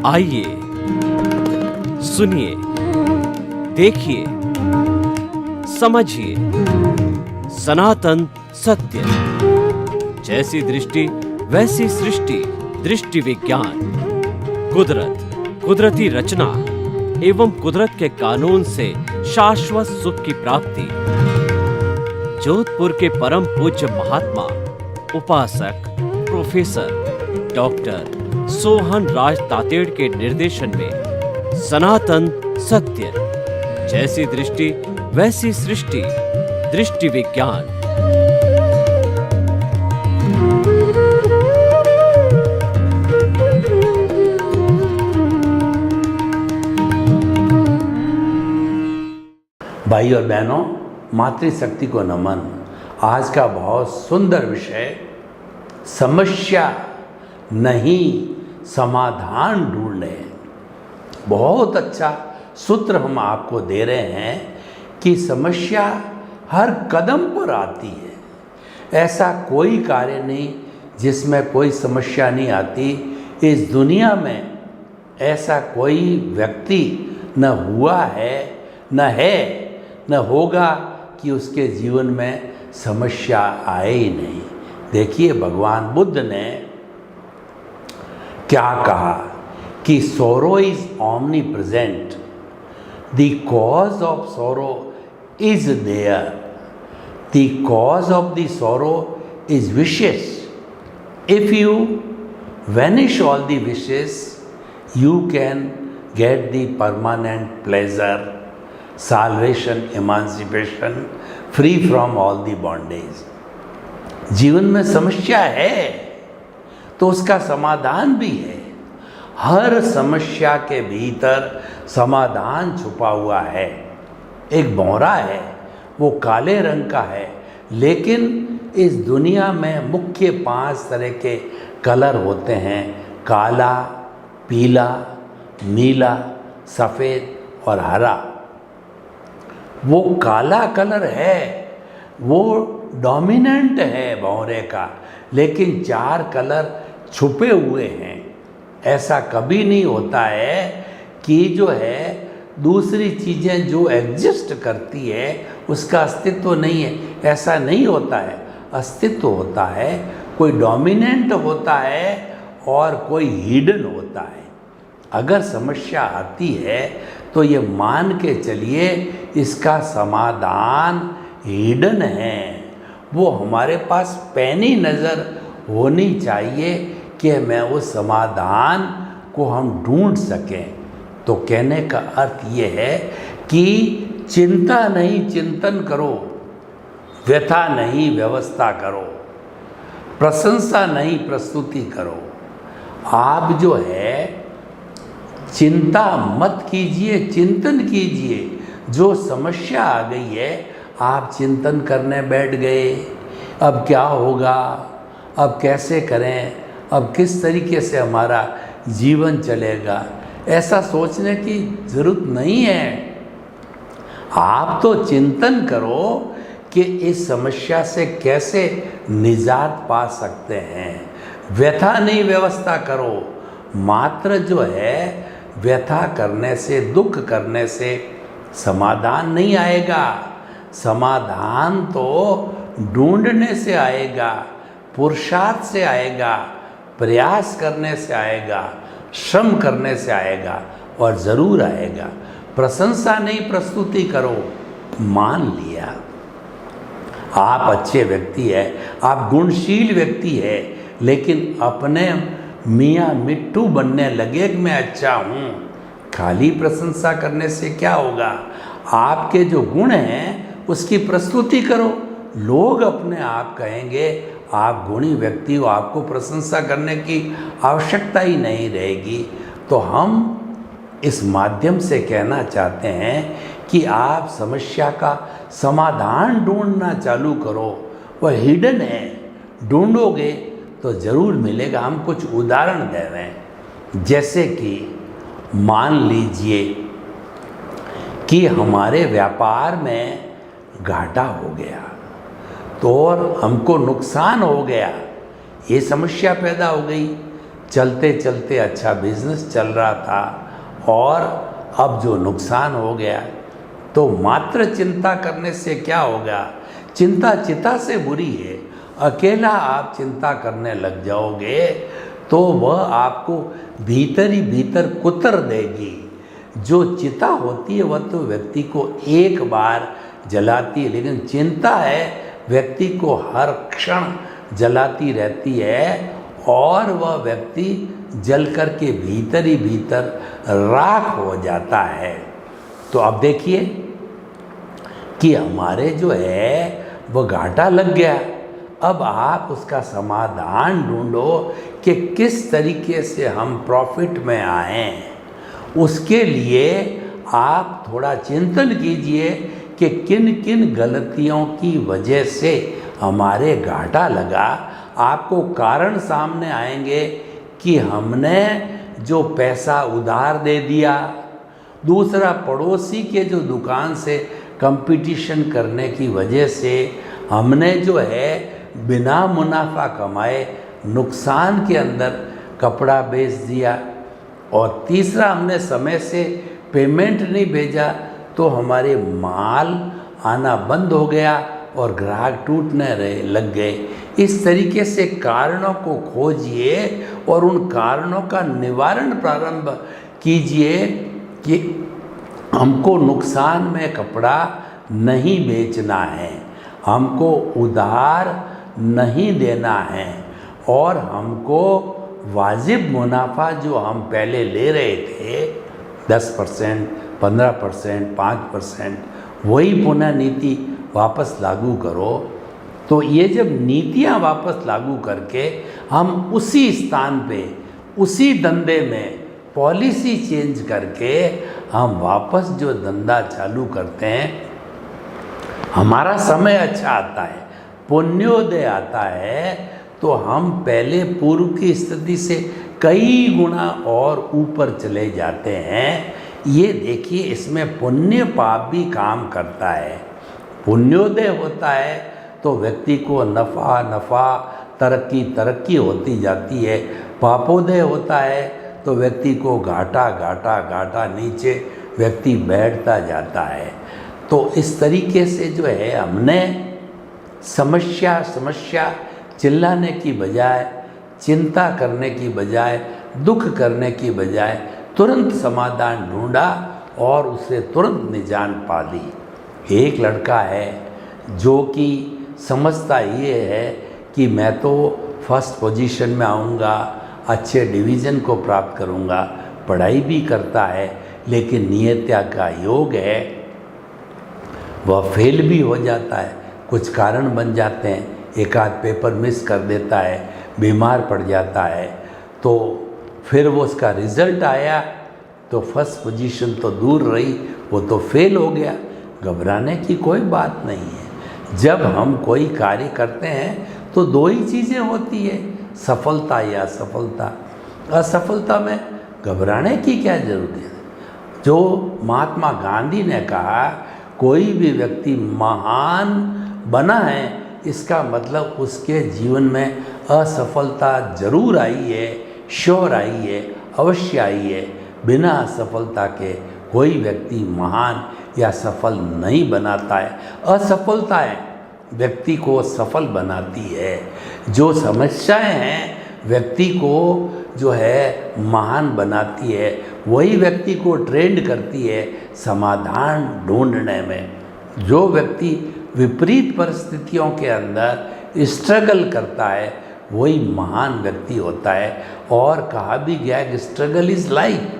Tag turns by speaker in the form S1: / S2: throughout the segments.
S1: आइए, सुनिए, देखिए, समझिए सनातन सत्य। जैसी दृष्टि वैसी सृष्टि, दृष्टि विज्ञान। कुदरत, कुदरती रचना एवं कुदरत के कानून से शाश्वत सुख की प्राप्ति। जोधपुर के परम पूज्य महात्मा उपासक प्रोफेसर डॉक्टर सोहन राज तातेड़ के निर्देशन में सनातन सत्य। जैसी दृष्टि वैसी सृष्टि, दृष्टि विज्ञान।
S2: भाई और बहनों, मातृशक्ति को नमन। आज का बहुत सुंदर विषय, समस्या नहीं समाधान ढूंढने। बहुत अच्छा सूत्र हम आपको दे रहे हैं कि समस्या हर कदम पर आती है। ऐसा कोई कार्य नहीं जिसमें कोई समस्या नहीं आती। इस दुनिया में ऐसा कोई व्यक्ति न हुआ है, न है, न होगा कि उसके जीवन में समस्या आए ही नहीं। देखिए, भगवान बुद्ध ने क्या कहा कि sorrow is omnipresent, the cause of sorrow is there, the cause of the sorrow is wishes. If you vanish all the wishes, you can get the permanent pleasure, salvation, emancipation, free from all the bondage। जीवन में समस्या है तो उसका समाधान भी है। हर समस्या के भीतर समाधान छुपा हुआ है। एक भौरा है, वो काले रंग का है, लेकिन इस दुनिया में मुख्य 5 तरह के कलर होते हैं: काला, पीला, नीला, सफ़ेद और हरा। वो काला कलर है, वो डोमिनेंट है भौरे का, लेकिन 4 कलर छुपे हुए हैं। ऐसा कभी नहीं होता है कि जो है दूसरी चीज़ें जो एग्जिस्ट करती है उसका अस्तित्व नहीं है। ऐसा नहीं होता है। अस्तित्व होता है, कोई डोमिनेंट होता है और कोई हिडन होता है। अगर समस्या आती है तो ये मान के चलिए इसका समाधान हिडन है। वो हमारे पास पैनी नज़र होनी चाहिए कि मैं उस समाधान को हम ढूंढ सकें। तो कहने का अर्थ ये है कि चिंता नहीं चिंतन करो, व्यथा नहीं व्यवस्था करो, प्रशंसा नहीं प्रस्तुति करो। आप जो है चिंता मत कीजिए, चिंतन कीजिए। जो समस्या आ गई है, आप चिंतन करने बैठ गए, अब क्या होगा, अब कैसे करें, अब किस तरीके से हमारा जीवन चलेगा, ऐसा सोचने की ज़रूरत नहीं है। आप तो चिंतन करो कि इस समस्या से कैसे निजात पा सकते हैं। व्यथा नहीं व्यवस्था करो। मात्र जो है व्यथा करने से, दुख करने से समाधान नहीं आएगा। समाधान तो ढूंढने से आएगा, पुरुषार्थ से आएगा, प्रयास करने से आएगा, श्रम करने से आएगा और ज़रूर आएगा। प्रशंसा नहीं प्रस्तुति करो। मान लिया आप अच्छे व्यक्ति है, आप गुणशील व्यक्ति है, लेकिन अपने मियाँ मिट्टू बनने लगे कि मैं अच्छा हूँ। खाली प्रशंसा करने से क्या होगा? आपके जो गुण हैं उसकी प्रस्तुति करो। लोग अपने आप कहेंगे आप गुणी व्यक्ति हो, आपको प्रशंसा करने की आवश्यकता ही नहीं रहेगी। तो हम इस माध्यम से कहना चाहते हैं कि आप समस्या का समाधान ढूंढना चालू करो। वह हिडन है, ढूंढोगे तो ज़रूर मिलेगा। हम कुछ उदाहरण दे रहे हैं। जैसे कि मान लीजिए कि हमारे व्यापार में घाटा हो गया तो और हमको नुकसान हो गया, ये समस्या पैदा हो गई। चलते चलते अच्छा बिजनेस चल रहा था और अब जो नुकसान हो गया, तो मात्र चिंता करने से क्या होगा? चिंता चिता से बुरी है। अकेला आप चिंता करने लग जाओगे तो वह आपको भीतर ही भीतर कुतर देगी। जो चिता होती है वह तो व्यक्ति को एक बार जलाती है, लेकिन चिंता है व्यक्ति को हर क्षण जलाती रहती है और वह व्यक्ति जल कर के भीतर ही भीतर राख हो जाता है। तो अब देखिए कि हमारे जो है वो घाटा लग गया। अब आप उसका समाधान ढूंढो कि किस तरीके से हम प्रॉफिट में आएं। उसके लिए आप थोड़ा चिंतन कीजिए कि किन किन गलतियों की वजह से हमारे घाटा लगा। आपको कारण सामने आएंगे कि हमने जो पैसा उधार दे दिया, दूसरा पड़ोसी के जो दुकान से कंपटीशन करने की वजह से हमने जो है बिना मुनाफा कमाए नुकसान के अंदर कपड़ा बेच दिया, और तीसरा हमने समय से पेमेंट नहीं भेजा तो हमारे माल आना बंद हो गया और ग्राहक टूटने लग गए। इस तरीके से कारणों को खोजिए और उन कारणों का निवारण प्रारंभ कीजिए कि हमको नुकसान में कपड़ा नहीं बेचना है, हमको उधार नहीं देना है, और हमको वाजिब मुनाफा जो हम पहले ले रहे थे 10%, 15%, 5%, वही पुनः नीति वापस लागू करो। तो ये जब नीतियाँ वापस लागू करके हम उसी स्थान पे, उसी धंधे में पॉलिसी चेंज करके हम वापस जो धंधा चालू करते हैं, हमारा समय अच्छा आता है, पुण्योदय आता है, तो हम पहले पूर्व की स्थिति से कई गुना और ऊपर चले जाते हैं। ये देखिए, इसमें पुण्य पाप भी काम करता है। पुण्योदय होता है तो व्यक्ति को नफ़ा नफ़ा, तरक्की तरक्की होती जाती है। पापोदय होता है तो व्यक्ति को घाटा घाटा घाटा नीचे व्यक्ति बैठता जाता है। तो इस तरीके से जो है हमने समस्या समस्या चिल्लाने की बजाय, चिंता करने की बजाय, दुख करने की बजाय तुरंत समाधान ढूंढा और उसे तुरंत निजान पा ली। एक लड़का है जो कि समझता ये है कि मैं तो फर्स्ट पोजीशन में आऊँगा, अच्छे डिवीज़न को प्राप्त करूँगा, पढ़ाई भी करता है, लेकिन नियत्या का योग है, वह फेल भी हो जाता है। कुछ कारण बन जाते हैं, एक आध पेपर मिस कर देता है, बीमार पड़ जाता है, तो फिर वो उसका रिज़ल्ट आया तो फर्स्ट पोजीशन तो दूर रही, वो तो फेल हो गया। घबराने की कोई बात नहीं है। जब हम कोई कार्य करते हैं तो दो ही चीज़ें होती है, सफलता या असफलता। असफलता में घबराने की क्या ज़रूरत है? जो महात्मा गांधी ने कहा, कोई भी व्यक्ति महान बना है, इसका मतलब उसके जीवन में असफलता जरूर आई है, श्योर आई है, अवश्य आई है। बिना असफलता के कोई व्यक्ति महान या सफल नहीं बनाता है। असफलताएं व्यक्ति को सफल बनाती है। जो समस्याएं हैं व्यक्ति को जो है महान बनाती है, वही व्यक्ति को ट्रेंड करती है समाधान ढूंढने में। जो व्यक्ति विपरीत परिस्थितियों के अंदर स्ट्रगल करता है वही महान व्यक्ति होता है। और कहा भी गया है कि स्ट्रगल इज़ लाइफ।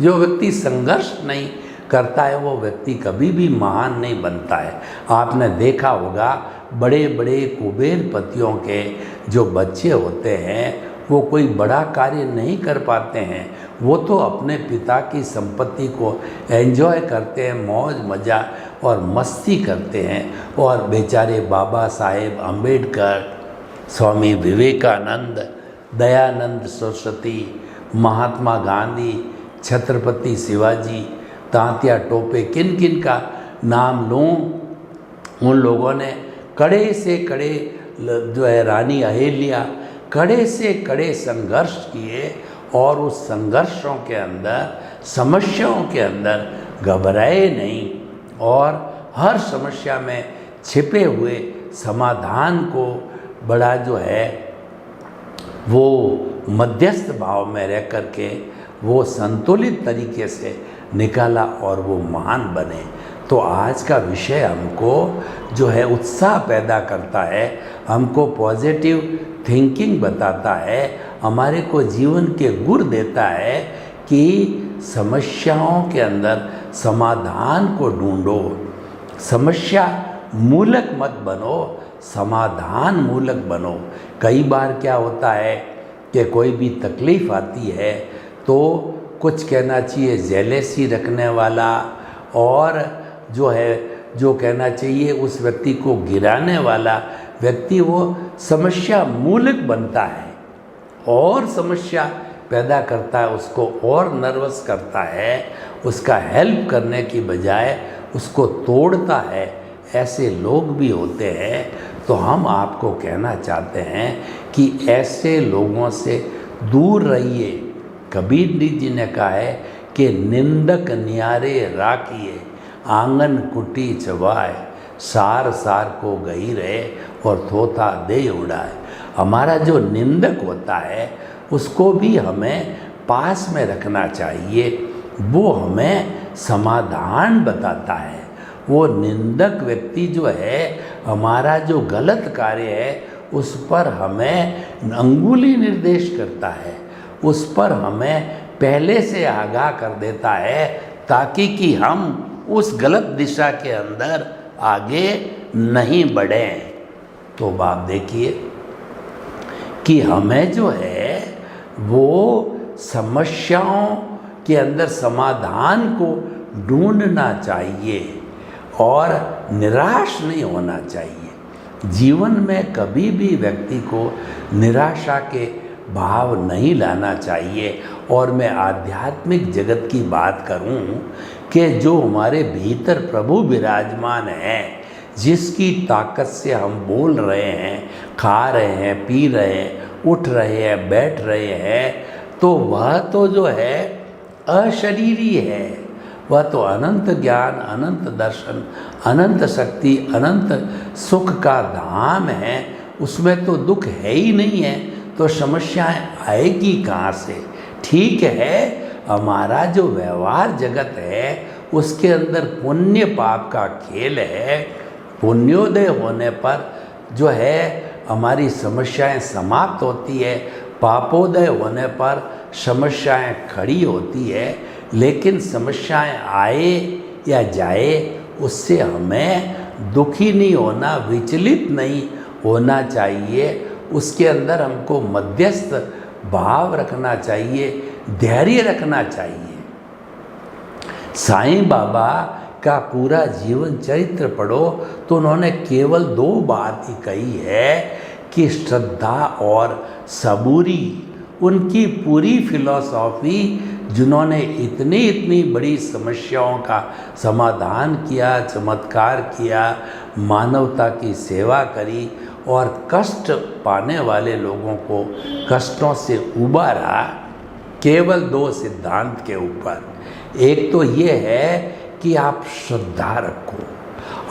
S2: जो व्यक्ति संघर्ष नहीं करता है वो व्यक्ति कभी भी महान नहीं बनता है। आपने देखा होगा बड़े बड़े कुबेरपतियों के जो बच्चे होते हैं वो कोई बड़ा कार्य नहीं कर पाते हैं, वो तो अपने पिता की संपत्ति को एंजॉय करते हैं, मौज मज़ा और मस्ती करते हैं। और बेचारे बाबा साहेब अम्बेडकर, स्वामी विवेकानंद, दयानंद सरस्वती, महात्मा गांधी, छत्रपति शिवाजी, तात्या टोपे, किन किन का नाम लूँ, उन लोगों ने कड़े से कड़े जो है रानी अहिल्या कड़े से कड़े संघर्ष किए और उस संघर्षों के अंदर, समस्याओं के अंदर घबराए नहीं और हर समस्या में छिपे हुए समाधान को बड़ा जो है वो मध्यस्थ भाव में रह कर के वो संतुलित तरीके से निकाला और वो महान बने। तो आज का विषय हमको जो है उत्साह पैदा करता है, हमको पॉजिटिव थिंकिंग बताता है, हमारे को जीवन के गुर देता है कि समस्याओं के अंदर समाधान को ढूंढो। समस्या मूलक मत बनो, समाधान मूलक बनो। कई बार क्या होता है कि कोई भी तकलीफ़ आती है तो कुछ कहना चाहिए जेलेसी रखने वाला और जो है जो कहना चाहिए उस व्यक्ति को गिराने वाला व्यक्ति वो समस्या मूलक बनता है और समस्या पैदा करता है, उसको और नर्वस करता है, उसका हेल्प करने की बजाय उसको तोड़ता है। ऐसे लोग भी होते हैं। तो हम आपको कहना चाहते हैं कि ऐसे लोगों से दूर रहिए। कबीर जी ने कहा है कि निंदक न्यारे राखिए, आंगन कुटी चबाए, सार सार को गई रहे और थोथा दे उड़ाए। हमारा जो निंदक होता है उसको भी हमें पास में रखना चाहिए, वो हमें समाधान बताता है। वो निंदक व्यक्ति जो है हमारा जो गलत कार्य है उस पर हमें अंगुली निर्देश करता है, उस पर हमें पहले से आगाह कर देता है ताकि कि हम उस गलत दिशा के अंदर आगे नहीं बढ़ें। तो आप देखिए कि हमें जो है वो समस्याओं के अंदर समाधान को ढूंढना चाहिए और निराश नहीं होना चाहिए। जीवन में कभी भी व्यक्ति को निराशा के भाव नहीं लाना चाहिए। और मैं आध्यात्मिक जगत की बात करूं कि जो हमारे भीतर प्रभु विराजमान हैं, जिसकी ताकत से हम बोल रहे हैं, खा रहे हैं, पी रहे हैं, उठ रहे हैं, बैठ रहे हैं, तो वह तो जो है अशरीरी है। वह तो अनंत ज्ञान, अनंत दर्शन, अनंत शक्ति, अनंत सुख का धाम है। उसमें तो दुख है ही नहीं है, तो समस्याएं आएगी कहाँ से। ठीक है, हमारा जो व्यवहार जगत है उसके अंदर पुण्य पाप का खेल है। पुण्योदय होने पर जो है हमारी समस्याएं समाप्त होती है, पापोदय होने पर समस्याएं खड़ी होती है। लेकिन समस्याएं आए या जाए उससे हमें दुखी नहीं होना, विचलित नहीं होना चाहिए। उसके अंदर हमको मध्यस्थ भाव रखना चाहिए, धैर्य रखना चाहिए। साईं बाबा का पूरा जीवन चरित्र पढ़ो तो उन्होंने केवल 2 बात ही कही है कि श्रद्धा और सबूरी। उनकी पूरी फिलॉसॉफी, जिन्होंने इतनी बड़ी समस्याओं का समाधान किया, चमत्कार किया, मानवता की सेवा करी और कष्ट पाने वाले लोगों को कष्टों से उबारा, केवल 2 सिद्धांत के ऊपर। एक तो ये है कि आप श्रद्धा रखो,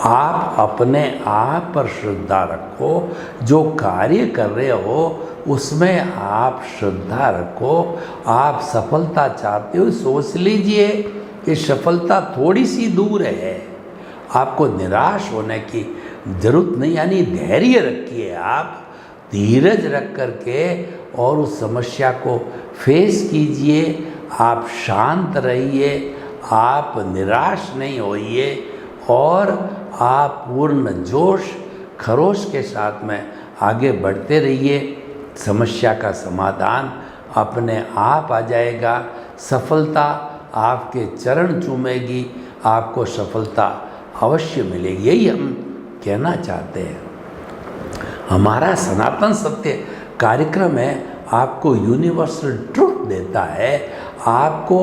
S2: आप अपने आप पर श्रद्धा रखो, जो कार्य कर रहे हो उसमें आप श्रद्धा रखो। आप सफलता चाहते हो, सोच लीजिए कि सफलता थोड़ी सी दूर है, आपको निराश होने की जरूरत नहीं। यानी धैर्य रखिए, आप धीरज रख कर के और उस समस्या को फेस कीजिए। आप शांत रहिए, आप निराश नहीं होइए और आप पूर्ण जोश खरोश के साथ में आगे बढ़ते रहिए। समस्या का समाधान अपने आप आ जाएगा, सफलता आपके चरण चूमेगी, आपको सफलता अवश्य मिलेगी। यही हम कहना चाहते हैं। हमारा सनातन सत्य कार्यक्रम है, आपको यूनिवर्सल ट्रुथ देता है, आपको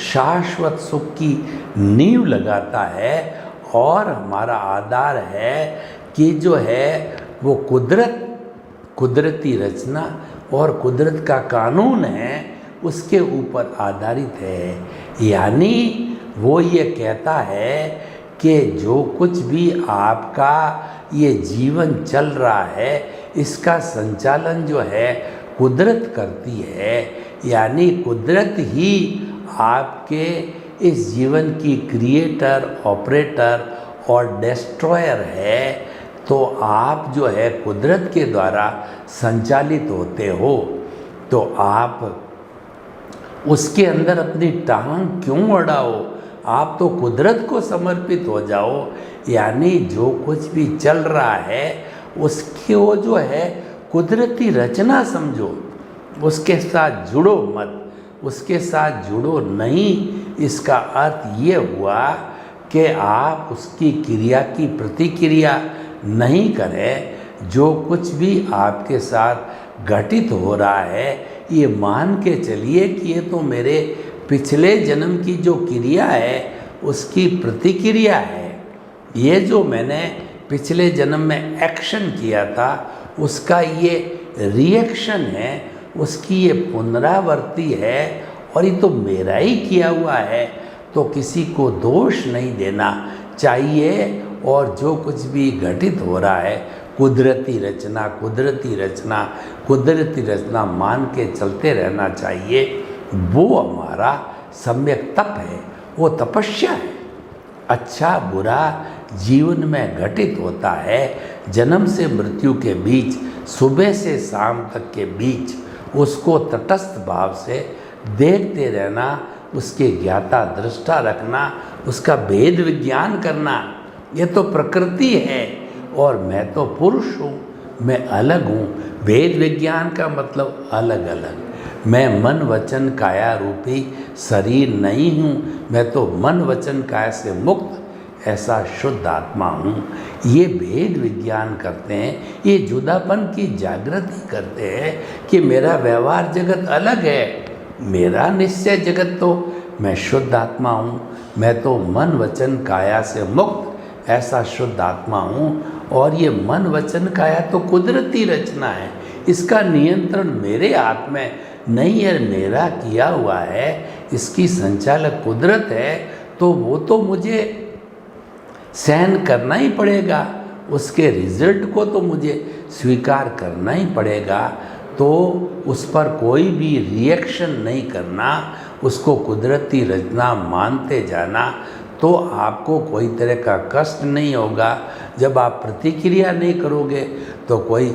S2: शाश्वत सुख की नींव लगाता है और हमारा आधार है कि जो है वो कुदरती रचना और कुदरत का कानून है उसके ऊपर आधारित है। यानी वो ये कहता है कि जो कुछ भी आपका ये जीवन चल रहा है इसका संचालन जो है कुदरत करती है। यानी कुदरत ही आपके इस जीवन की क्रिएटर, ऑपरेटर और डिस्ट्रॉयर है। तो आप जो है कुदरत के द्वारा संचालित होते हो, तो आप उसके अंदर अपनी टांग क्यों अड़ाओ, आप तो कुदरत को समर्पित हो जाओ। यानी जो कुछ भी चल रहा है उसकी वो जो है कुदरती रचना समझो, उसके साथ जुड़ो मत, उसके साथ जुड़ो नहीं। इसका अर्थ ये हुआ कि आप उसकी क्रिया की प्रतिक्रिया नहीं करें। जो कुछ भी आपके साथ घटित हो रहा है ये मान के चलिए कि ये तो मेरे पिछले जन्म की जो क्रिया है उसकी प्रतिक्रिया है। ये जो मैंने पिछले जन्म में एक्शन किया था उसका ये रिएक्शन है, उसकी ये पुनरावृत्ति है और ये तो मेरा ही किया हुआ है। तो किसी को दोष नहीं देना चाहिए और जो कुछ भी घटित हो रहा है कुदरती रचना, कुदरती रचना, कुदरती रचना मान के चलते रहना चाहिए। वो हमारा सम्यक तप है, वो तपस्या है। अच्छा बुरा जीवन में घटित होता है, जन्म से मृत्यु के बीच, सुबह से शाम तक के बीच उसको तटस्थ भाव से देखते रहना, उसके ज्ञाता दृष्टा रखना, उसका भेद विज्ञान करना। ये तो प्रकृति है और मैं तो पुरुष हूँ, मैं अलग हूँ। भेद विज्ञान का मतलब अलग अलग। मैं मन वचन काया रूपी शरीर नहीं हूँ, मैं तो मन वचन काया से मुक्त ऐसा शुद्ध आत्मा हूँ। ये भेद विज्ञान करते हैं, ये जुदापन की जागृति करते हैं कि मेरा व्यवहार जगत अलग है, मेरा निश्चय जगत तो मैं शुद्ध आत्मा हूँ, मैं तो मन वचन काया से मुक्त ऐसा शुद्ध आत्मा हूँ। और ये मन वचन काया तो कुदरती रचना है, इसका नियंत्रण मेरे हाथ में नहीं है, मेरा किया हुआ है, इसकी संचालक कुदरत है। तो वो तो मुझे सहन करना ही पड़ेगा, उसके रिजल्ट को तो मुझे स्वीकार करना ही पड़ेगा। तो उस पर कोई भी रिएक्शन नहीं करना, उसको कुदरती रचना मानते जाना, तो आपको कोई तरह का कष्ट नहीं होगा। जब आप प्रतिक्रिया नहीं करोगे तो कोई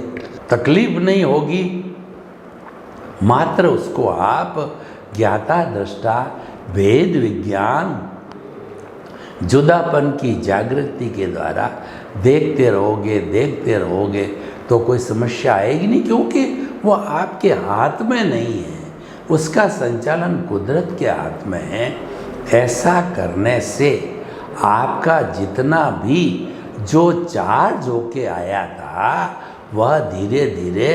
S2: तकलीफ नहीं होगी, मात्र उसको आप ज्ञाता दृष्टा भेद विज्ञान जुदापन की जागृति के द्वारा देखते रहोगे तो कोई समस्या आएगी नहीं, क्योंकि वो आपके हाथ में नहीं है, उसका संचालन कुदरत के हाथ में है। ऐसा करने से आपका जितना भी जो चार्ज होके आया था वह धीरे धीरे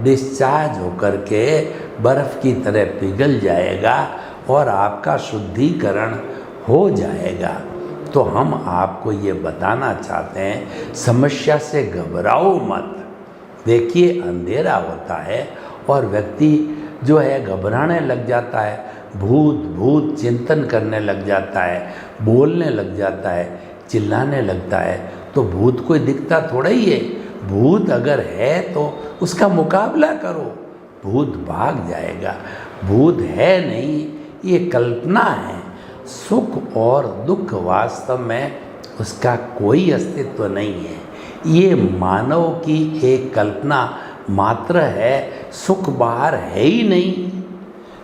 S2: डिस्चार्ज होकर के बर्फ़ की तरह पिघल जाएगा और आपका शुद्धिकरण हो जाएगा। तो हम आपको ये बताना चाहते हैं, समस्या से घबराओ मत। देखिए अंधेरा होता है और व्यक्ति जो है घबराने लग जाता है, भूत चिंतन करने लग जाता है, बोलने लग जाता है, चिल्लाने लगता है। तो भूत कोई दिखता थोड़ा ही है, भूत अगर है तो उसका मुकाबला करो, भूत भाग जाएगा। भूत है नहीं, ये कल्पना है। सुख और दुख वास्तव में उसका कोई अस्तित्व नहीं है, ये मानव की एक कल्पना मात्र है। सुख बाहर है ही नहीं,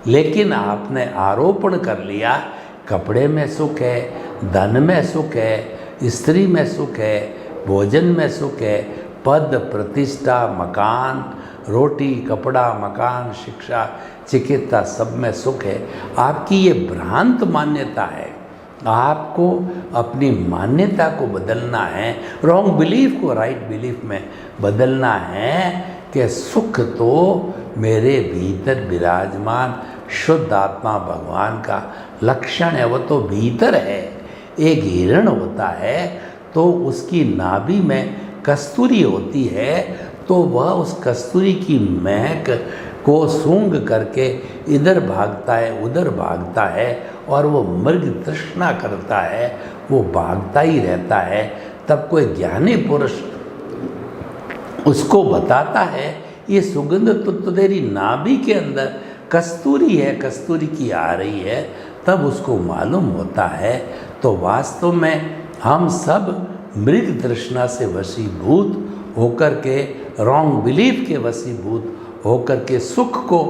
S2: लेकिन आपने आरोपण कर लिया कपड़े में सुख है, धन में सुख है, स्त्री में सुख है, भोजन में सुख है, पद प्रतिष्ठा, मकान, रोटी, कपड़ा, मकान, शिक्षा, चिकित्सा, सब में सुख है। आपकी ये भ्रांत मान्यता है। आपको अपनी मान्यता को बदलना है, रॉन्ग बिलीफ को राइट बिलीफ में बदलना है कि सुख तो मेरे भीतर विराजमान शुद्ध आत्मा भगवान का लक्षण है, वो तो भीतर है। एक हिरण होता है तो उसकी नाभि में कस्तूरी होती है, तो वह उस कस्तूरी की महक को सूंघ करके इधर भागता है उधर भागता है और वो मृग तृष्णा करता है, वो भागता ही रहता है, तब कोई ज्ञानी पुरुष उसको बताता है ये सुगंध तो तेरी नाभि के अंदर कस्तूरी है, कस्तूरी की आ रही है, तब उसको मालूम होता है। तो वास्तव में हम सब मृग तृष्णा से वशीभूत होकर के, रॉन्ग बिलीफ के वशीभूत होकर के सुख को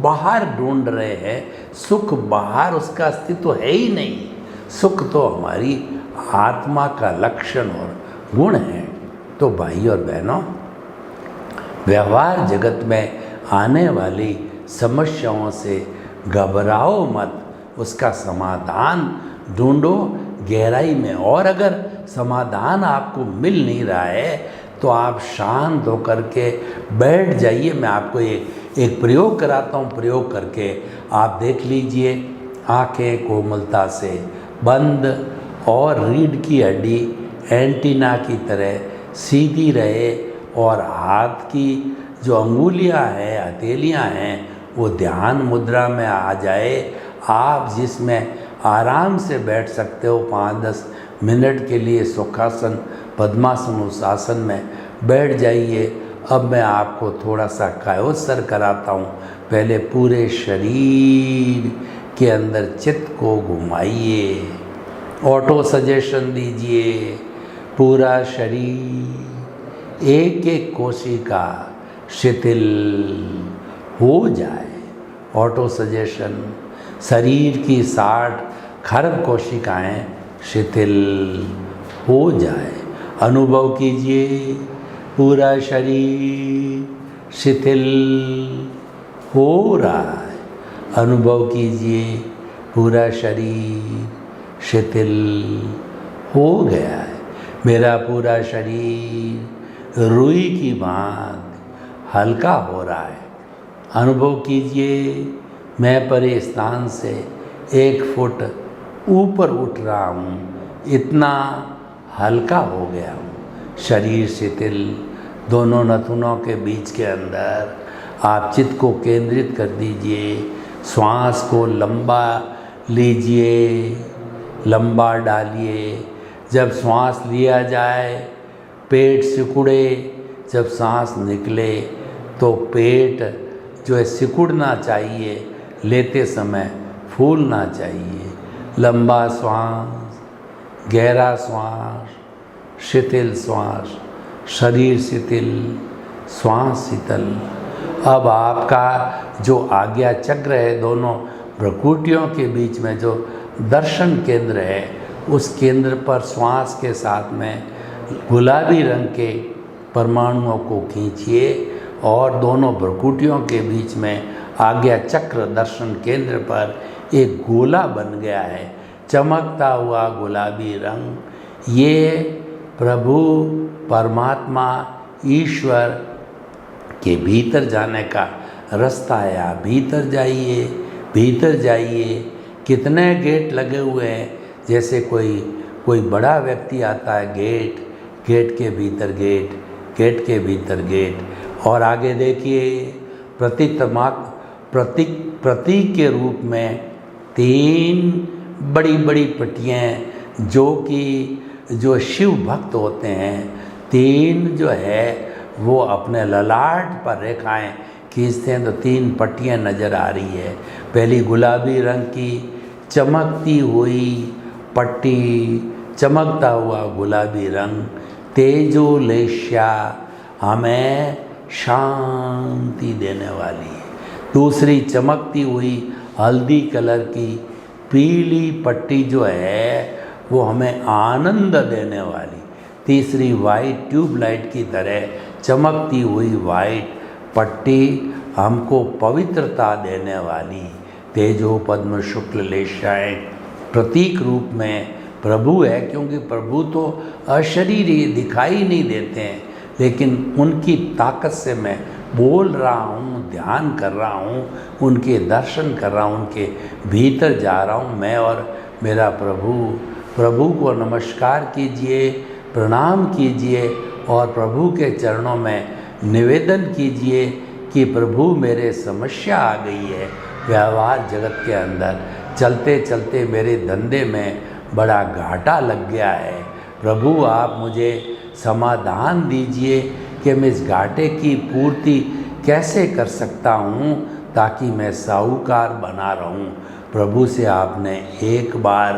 S2: बाहर ढूंढ रहे हैं। सुख बाहर उसका अस्तित्व है ही नहीं, सुख तो हमारी आत्मा का लक्षण और गुण है। तो भाई और बहनों, व्यवहार जगत में आने वाली समस्याओं से घबराओ मत, उसका समाधान ढूंढो गहराई में। और अगर समाधान आपको मिल नहीं रहा है तो आप शांत होकर के बैठ जाइए। मैं आपको एक प्रयोग कराता हूँ, प्रयोग करके आप देख लीजिए। आंखें कोमलता से बंद और रीढ़ की हड्डी एंटीना की तरह सीधी रहे और हाथ की जो अंगुलियां हैं, हथेलियां हैं, वो ध्यान मुद्रा में आ जाए। आप जिसमें आराम से बैठ सकते हो 5-10 मिनट के लिए सुखासन, पद्मासन, उस आसन में बैठ जाइए। अब मैं आपको थोड़ा सा कायोत्सर्ग कराता हूँ। पहले पूरे शरीर के अंदर चित्त को घुमाइए, ऑटो सजेशन दीजिए। पूरा शरीर एक एक कोशिका शिथिल हो जाए। ऑटो सजेशन, शरीर की 60 खरब कोशिकाएं शिथिल हो जाए। अनुभव कीजिए पूरा शरीर शिथिल हो रहा है। अनुभव कीजिए पूरा शरीर शिथिल हो गया है। मेरा पूरा शरीर रुई की भांति हल्का हो रहा है। अनुभव कीजिए मैं परे स्थान से 1 फुट ऊपर उठ रहा हूँ, इतना हल्का हो गया हूँ। शरीर शिथिल, दोनों नथुनों के बीच के अंदर आप चित्त को केंद्रित कर दीजिए। श्वास को लंबा लीजिए, लंबा डालिए। जब श्वास लिया जाए पेट सिकुड़े, जब सांस निकले तो पेट जो है सिकुड़ना चाहिए, लेते समय फूलना चाहिए। लंबा श्वास, गहरा श्वास, शिथिल श्वास, शरीर शिथिल, श्वास शीतल। अब आपका जो आज्ञा चक्र है, दोनों भ्रुकुटियों के बीच में जो दर्शन केंद्र है, उस केंद्र पर श्वास के साथ में गुलाबी रंग के परमाणुओं को खींचिए और दोनों भ्रुकुटियों के बीच में आज्ञा चक्र दर्शन केंद्र पर एक गोला बन गया है, चमकता हुआ गुलाबी रंग। ये प्रभु परमात्मा ईश्वर के भीतर जाने का रास्ता है। आप भीतर जाइए, भीतर जाइए। कितने गेट लगे हुए हैं, जैसे कोई बड़ा व्यक्ति आता है, गेट के भीतर गेट, गेट के भीतर गेट। और आगे देखिए प्रतीक के रूप में 3 बड़ी बड़ी पट्टियाँ, जो शिव भक्त होते हैं, 3 जो है वो अपने ललाट पर रेखाएं खींचते हैं तो 3 पट्टियाँ नज़र आ रही है। पहली गुलाबी रंग की चमकती हुई पट्टी, चमकता हुआ गुलाबी रंग, तेजोलेश्या, हमें शांति देने वाली है। दूसरी चमकती हुई हल्दी कलर की पीली पट्टी जो है वो हमें आनंद देने वाली। तीसरी वाइट ट्यूबलाइट की तरह चमकती हुई वाइट पट्टी हमको पवित्रता देने वाली। तेजो पद्म शुक्ल लेशाएँ प्रतीक रूप में प्रभु है, क्योंकि प्रभु तो अशरीरी दिखाई नहीं देते हैं, लेकिन उनकी ताकत से मैं बोल रहा हूँ, ध्यान कर रहा हूँ, उनके दर्शन कर रहा हूँ, उनके भीतर जा रहा हूँ मैं और मेरा प्रभु। प्रभु को नमस्कार कीजिए, प्रणाम कीजिए और प्रभु के चरणों में निवेदन कीजिए कि प्रभु मेरे समस्या आ गई है व्यवहार जगत के अंदर, चलते चलते मेरे धंधे में बड़ा घाटा लग गया है। प्रभु आप मुझे समाधान दीजिए कि मैं इस घाटे की पूर्ति कैसे कर सकता हूँ ताकि मैं साहूकार बना रहूँ। प्रभु से आपने एक बार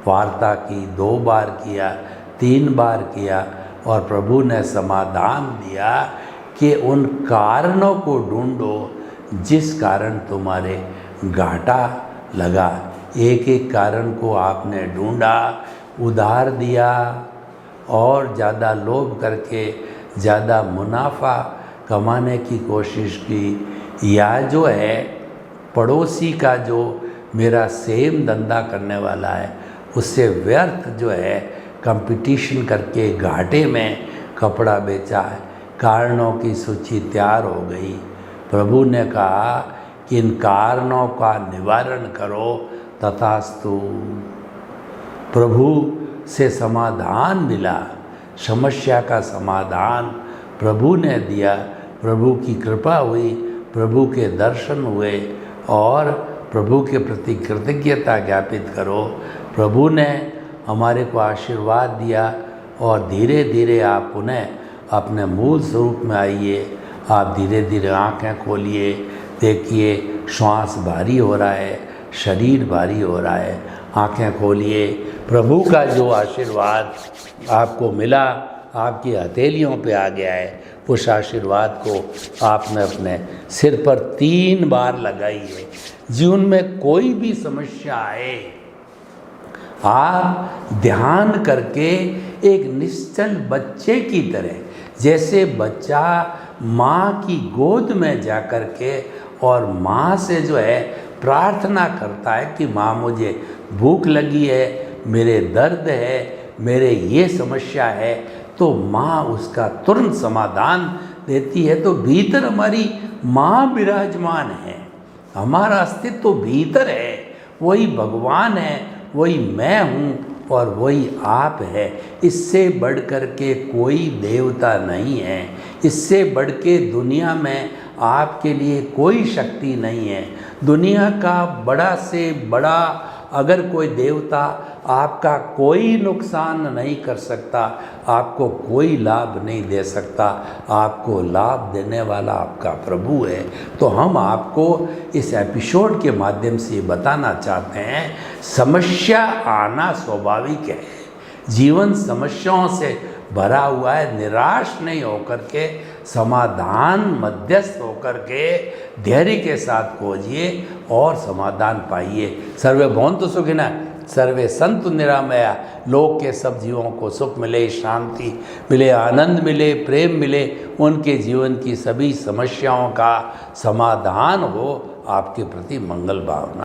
S2: वार्ता की, 2 बार किया, 3 बार किया और प्रभु ने समाधान दिया कि उन कारणों को ढूंढो जिस कारण तुम्हारे घाटा लगा। एक एक कारण को आपने ढूंढा, उधार दिया और ज़्यादा लोभ करके ज़्यादा मुनाफा कमाने की कोशिश की, या जो है पड़ोसी का जो मेरा सेम धंधा करने वाला है उससे व्यर्थ जो है कंपटीशन करके घाटे में कपड़ा बेचा है। कारणों की सूची तैयार हो गई। प्रभु ने कहा कि इन कारणों का निवारण करो, तथास्तु। प्रभु से समाधान मिला, समस्या का समाधान प्रभु ने दिया। प्रभु की कृपा हुई, प्रभु के दर्शन हुए और प्रभु के प्रति कृतज्ञता ज्ञापित करो। प्रभु ने हमारे को आशीर्वाद दिया और धीरे धीरे आप पुनः अपने मूल स्वरूप में आइए। आप धीरे धीरे आँखें खोलिए, देखिए श्वास भारी हो रहा है, शरीर भारी हो रहा है। आँखें खोलिए, प्रभु का जो आशीर्वाद आपको मिला आपकी हथेलियों पे आ गया है, उस आशीर्वाद को आपने अपने सिर पर 3 बार लगाइए। जीवन में कोई भी समस्या आए, आप ध्यान करके एक निश्चल बच्चे की तरह, जैसे बच्चा माँ की गोद में जा कर के और माँ से जो है प्रार्थना करता है कि माँ मुझे भूख लगी है, मेरे दर्द है, मेरे ये समस्या है, तो माँ उसका तुरंत समाधान देती है। तो भीतर हमारी माँ विराजमान है, हमारा अस्तित्व तो भीतर है, वही भगवान है, वही मैं हूँ और वही आप है। इससे बढ़ कर के कोई देवता नहीं है, इससे बढ़ के दुनिया में आपके लिए कोई शक्ति नहीं है। दुनिया का बड़ा से बड़ा अगर कोई देवता आपका कोई नुकसान नहीं कर सकता, आपको कोई लाभ नहीं दे सकता, आपको लाभ देने वाला आपका प्रभु है। तो हम आपको इस एपिसोड के माध्यम से बताना चाहते हैं, समस्या आना स्वाभाविक है। जीवन समस्याओं से भरा हुआ है। निराश नहीं होकर के, समाधान मध्यस्थ होकर के धैर्य के साथ खोजिए और समाधान पाइए। सर्वे भवन्तु सुखिनः, सर्वे सन्तु निरामया। लोक के सब जीवों को सुख मिले, शांति मिले, आनंद मिले, प्रेम मिले, उनके जीवन की सभी समस्याओं का समाधान हो। आपके प्रति मंगल भावना।